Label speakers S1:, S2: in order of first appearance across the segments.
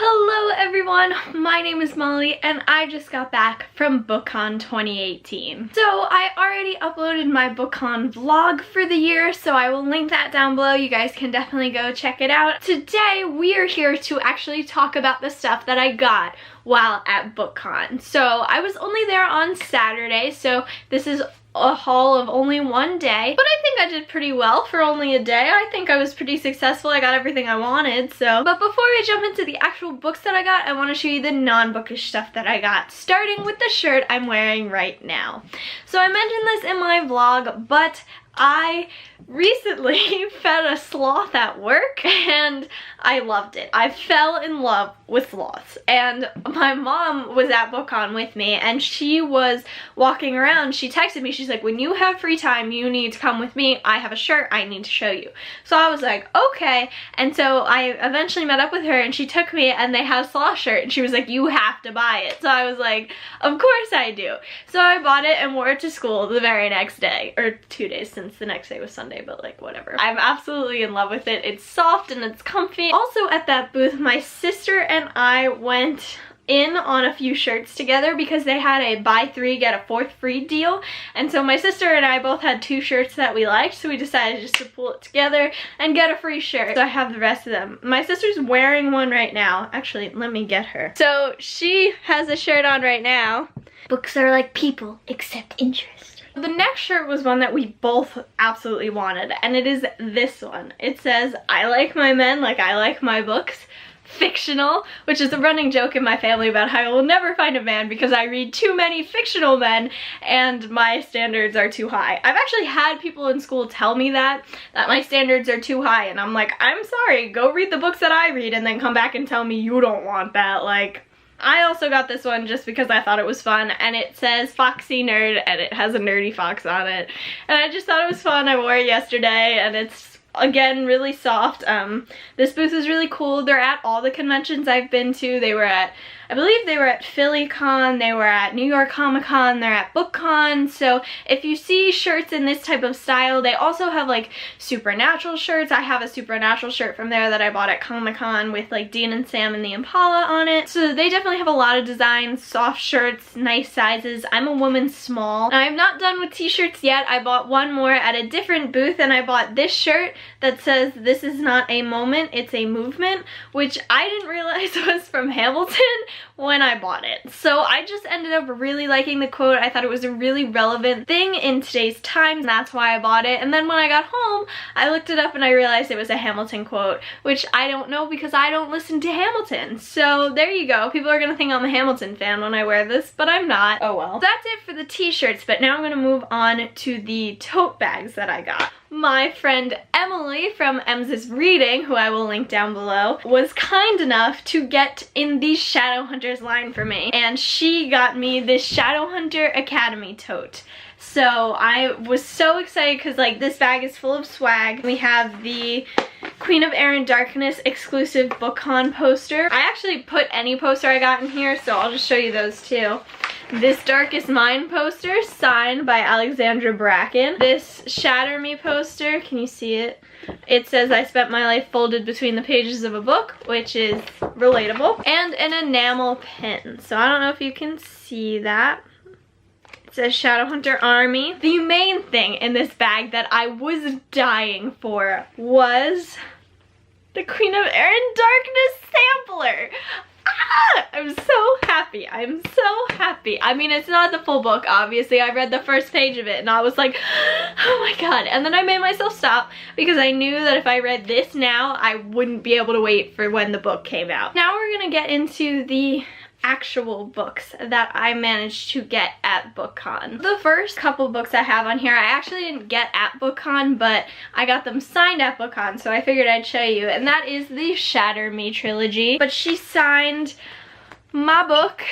S1: Hello everyone, my name is Molly and I just got back from BookCon 2018. So I already uploaded my BookCon vlog for the year, so I will link that down below. You guys can definitely go check it out. Today we are here to actually talk about the stuff that I got while at BookCon. So I was only there on Saturday, so this is a haul of only one day, but I think I did pretty well for only a day. I think I was pretty successful. I got everything I wanted. But before we jump into the actual books that I got, I want to show you the non-bookish stuff that I got, starting with the shirt I'm wearing right now. So I mentioned this in my vlog, but I recently fed a sloth at work and I loved it. I fell in love with sloths, and my mom was at BookCon with me and she was walking around. She texted me, she's like, when you have free time you need to come with me. I have a shirt I need to show you. So I was like, okay. And so I eventually met up with her and she took me and they had a sloth shirt and she was like, you have to buy it. So I was like, of course I do. So I bought it and wore it to school the very next day, or 2 days since the next day was Sunday, but like whatever. I'm absolutely in love with it. It's soft and it's comfy. Also at that booth, my sister and I went in on a few shirts together because they had a buy 3 get a 4th free deal, and so my sister and I both had 2 shirts that we liked, so we decided just to pull it together and get a free shirt. So I have the rest of them. My sister's wearing one right now. Actually, let me get her. So she has a shirt on right now. Books are like people, except interest. The next shirt was one that we both absolutely wanted, and it is this one. It says, I like my men like I like my books. Fictional, which is a running joke in my family about how I will never find a man because I read too many fictional men and my standards are too high. I've actually had people in school tell me that my standards are too high, and I'm like, I'm sorry, go read the books that I read and then come back and tell me you don't want that. Like, I also got this one just because I thought it was fun, and it says Foxy Nerd and it has a nerdy fox on it, and I just thought it was fun. I wore it yesterday and it's again really soft. This booth is really cool. They're at all the conventions I've been to. They were at, I believe they were at PhillyCon, they were at New York Comic Con, they're at BookCon. So if you see shirts in this type of style, they also have like Supernatural shirts. I have a Supernatural shirt from there that I bought at Comic Con with like Dean and Sam and the Impala on it. So they definitely have a lot of designs, soft shirts, nice sizes. I'm a woman small. Now, I'm not done with t-shirts yet. I bought one more at a different booth, and I bought this shirt that says, this is not a moment, it's a movement, which I didn't realize was from Hamilton when I bought it. So I just ended up really liking the quote. I thought it was a really relevant thing in today's time, and that's why I bought it. And then when I got home, I looked it up and I realized it was a Hamilton quote, which I don't know because I don't listen to Hamilton. So there you go. People are gonna think I'm a Hamilton fan when I wear this, but I'm not. Oh well. That's it for the t-shirts, but now I'm gonna move on to the tote bags that I got. My friend Emily from Em's Reading, who I will link down below, was kind enough to get in the Shadowhunters line for me, and she got me this Shadowhunter Academy tote. So I was so excited because like this bag is full of swag. We have the Queen of Air and Darkness exclusive BookCon poster. I actually put any poster I got in here, so I'll just show you those too. This Darkest Mind poster signed by Alexandra Bracken. This Shatter Me poster, can you see it? It says, I spent my life folded between the pages of a book, which is relatable. And an enamel pin. So I don't know if you can see that. It says Shadowhunter Army. The main thing in this bag that I was dying for was the Queen of Air and Darkness sampler. I'm so happy. I'm so happy. I mean, it's not the full book, obviously. I read the first page of it and I was like, oh my god. And then I made myself stop because I knew that if I read this now, I wouldn't be able to wait for when the book came out. Now we're gonna get into the actual books that I managed to get at BookCon. The first couple books I have on here I actually didn't get at BookCon, but I got them signed at BookCon, so I figured I'd show you, and that is the Shatter Me trilogy. But she signed my book,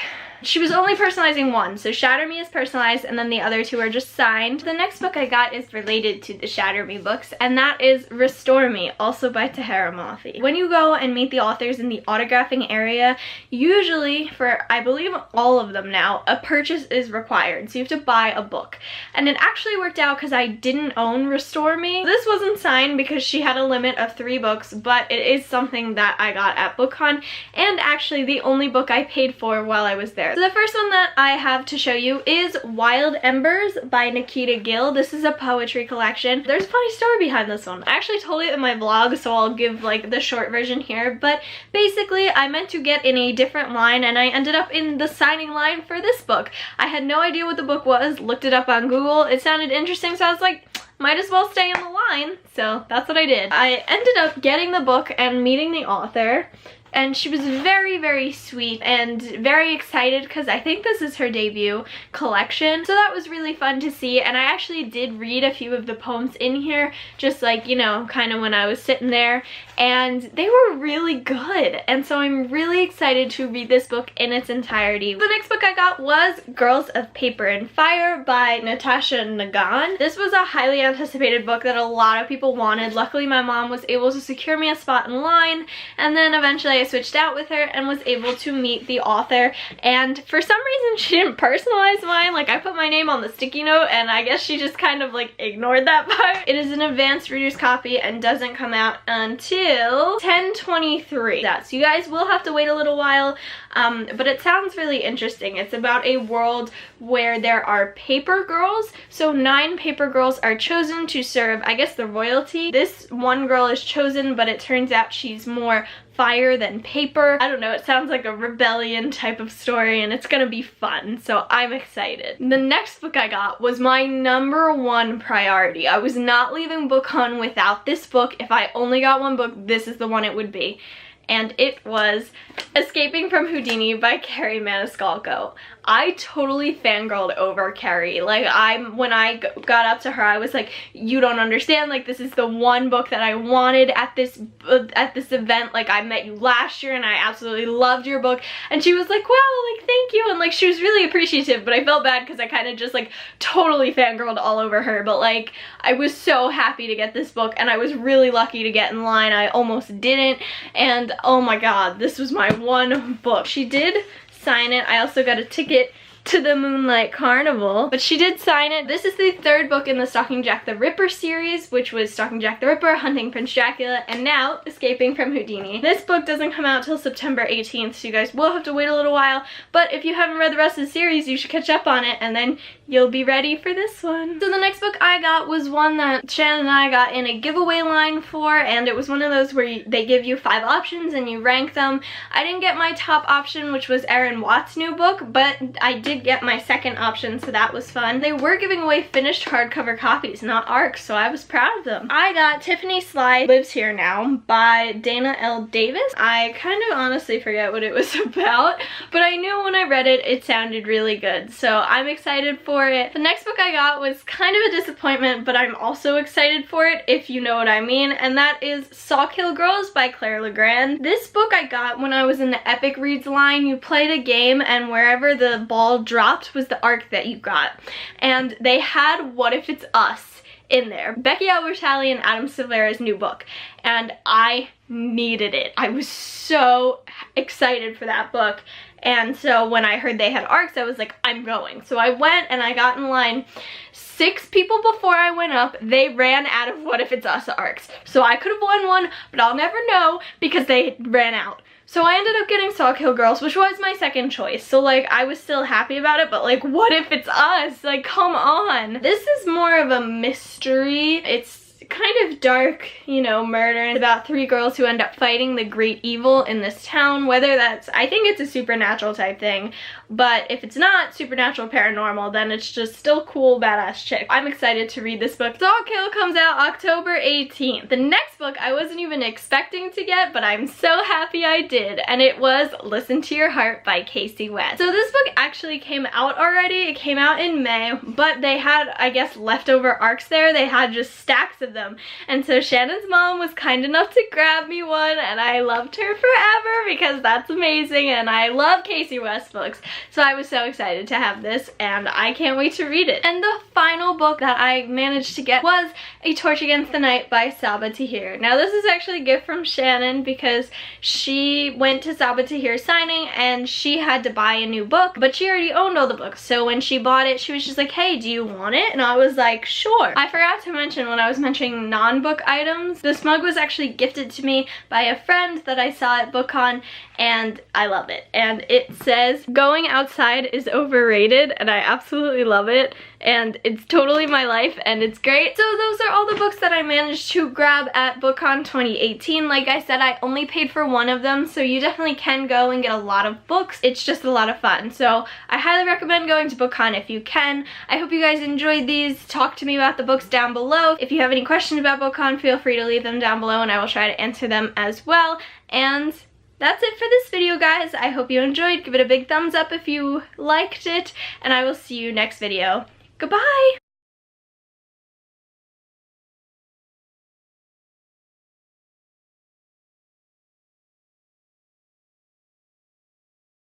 S1: she was only personalizing one, so Shatter Me is personalized and then the other two are just signed. The next book I got is related to the Shatter Me books, and that is Restore Me, also by Tahara Mafi. When you go and meet the authors in the autographing area, usually for, I believe all of them now, a purchase is required, so you have to buy a book. And it actually worked out because I didn't own Restore Me. This wasn't signed because she had a limit of 3 books, but it is something that I got at BookCon, and actually the only book I paid for while I was there. So the first one that I have to show you is Wild Embers by Nikita Gill. This is a poetry collection. There's a funny story behind this one. I actually told it in my vlog, so I'll give like the short version here, but basically I meant to get in a different line and I ended up in the signing line for this book. I had no idea what the book was, looked it up on Google, it sounded interesting, so I was like, might as well stay in the line. So that's what I did. I ended up getting the book and meeting the author, and she was very, very sweet and very excited because I think this is her debut collection. So that was really fun to see, and I actually did read a few of the poems in here, just like, you know, kind of when I was sitting there, and they were really good. And so I'm really excited to read this book in its entirety. The next book I got was Girls of Paper and Fire by Natasha Nagan. This was a highly anticipated book that a lot of people wanted. Luckily, my mom was able to secure me a spot in line, and then eventually I switched out with her and was able to meet the author, and for some reason she didn't personalize mine. Like, I put my name on the sticky note and I guess she just kind of like ignored that part. It is an advanced reader's copy and doesn't come out until 10/23. So you guys will have to wait a little while, but it sounds really interesting. It's about a world where there are paper girls. So 9 paper girls are chosen to serve, I guess, the royalty. This one girl is chosen, but it turns out she's more fire than paper. I don't know, it sounds like a rebellion type of story, and it's gonna be fun, so I'm excited. The next book I got was my #1 priority. I was not leaving BookCon without this book. If I only got one book, this is the one it would be. And it was Escaping from Houdini by Carrie Maniscalco. I totally fangirled over Carrie. Like, when I got up to her, I was like, you don't understand, like, this is the one book that I wanted at this event. Like, I met you last year and I absolutely loved your book. And she was like, wow, like, thank you. And like, she was really appreciative, but I felt bad because I kind of just like totally fangirled all over her. But like, I was so happy to get this book, and I was really lucky to get in line. I almost didn't, and oh my god, this was my one book. She did sign it. I also got a ticket to the Moonlight Carnival, but she did sign it. This is the 3rd book in the Stalking Jack the Ripper series, which was Stalking Jack the Ripper, Hunting Prince Dracula, and now Escaping from Houdini. This book doesn't come out till September 18th, so you guys will have to wait a little while, but if you haven't read the rest of the series, you should catch up on it, and then you'll be ready for this one. So the next book I got was one that Shannon and I got in a giveaway line for, and it was one of those where they give you 5 options and you rank them. I didn't get my top option, which was Erin Watt's new book, but I did get my second option, so that was fun. They were giving away finished hardcover copies, not ARCs, so I was proud of them. I got Tiffany Sly Lives Here Now by Dana L. Davis. I kind of honestly forget what it was about, but I knew when I read it, it sounded really good, so I'm excited for it. The next book I got was kind of a disappointment, but I'm also excited for it, if you know what I mean, and that is Sawkill Girls by Claire Legrand. This book I got when I was in the Epic Reads line. You played a game, and wherever the ball dropped was the arc that you got, and they had What If It's Us in there, Becky Albertalli and Adam Silvera's new book, and I needed it. I was so excited for that book, and so when I heard they had arcs, I was like, I'm going. So I went and I got in line. 6 people before I went up, they ran out of What If It's Us arcs. So I could have won one, but I'll never know because they ran out. So I ended up getting Sawkill Girls, which was my second choice. So like, I was still happy about it, but like, What If It's Us? Like, come on. This is more of a mystery. It's kind of dark, you know, murder. It's about 3 girls who end up fighting the great evil in this town, whether that's, I think it's a supernatural type thing, but if it's not supernatural paranormal, then it's just still cool badass chick. I'm excited to read this book. Sawkill comes out October 18th. The next book I wasn't even expecting to get, but I'm so happy I did, and it was Listen to Your Heart by Casey West. So this book actually came out already. It came out in May, but they had, I guess, leftover arcs there. They had just stacks of them them. And so Shannon's mom was kind enough to grab me one, and I loved her forever because that's amazing, and I love Casey West books. So I was so excited to have this, and I can't wait to read it. And the final book that I managed to get was A Torch Against the Night by Sabaa Tahir. Now this is actually a gift from Shannon because she went to Sabaa Tahir's signing and she had to buy a new book, but she already owned all the books. So when she bought it, she was just like, hey, do you want it? And I was like, sure. I forgot to mention when I was mentioning non-book items, this mug was actually gifted to me by a friend that I saw at BookCon, and I love it. And it says, going outside is overrated, and I absolutely love it. And it's totally my life, and it's great. So those are all the books that I managed to grab at BookCon 2018. Like I said, I only paid for one of them, so you definitely can go and get a lot of books. It's just a lot of fun. So I highly recommend going to BookCon if you can. I hope you guys enjoyed these. Talk to me about the books down below. If you have any questions about BookCon, feel free to leave them down below, and I will try to answer them as well. And that's it for this video, guys. I hope you enjoyed. Give it a big thumbs up if you liked it, and I will see you next video. Goodbye!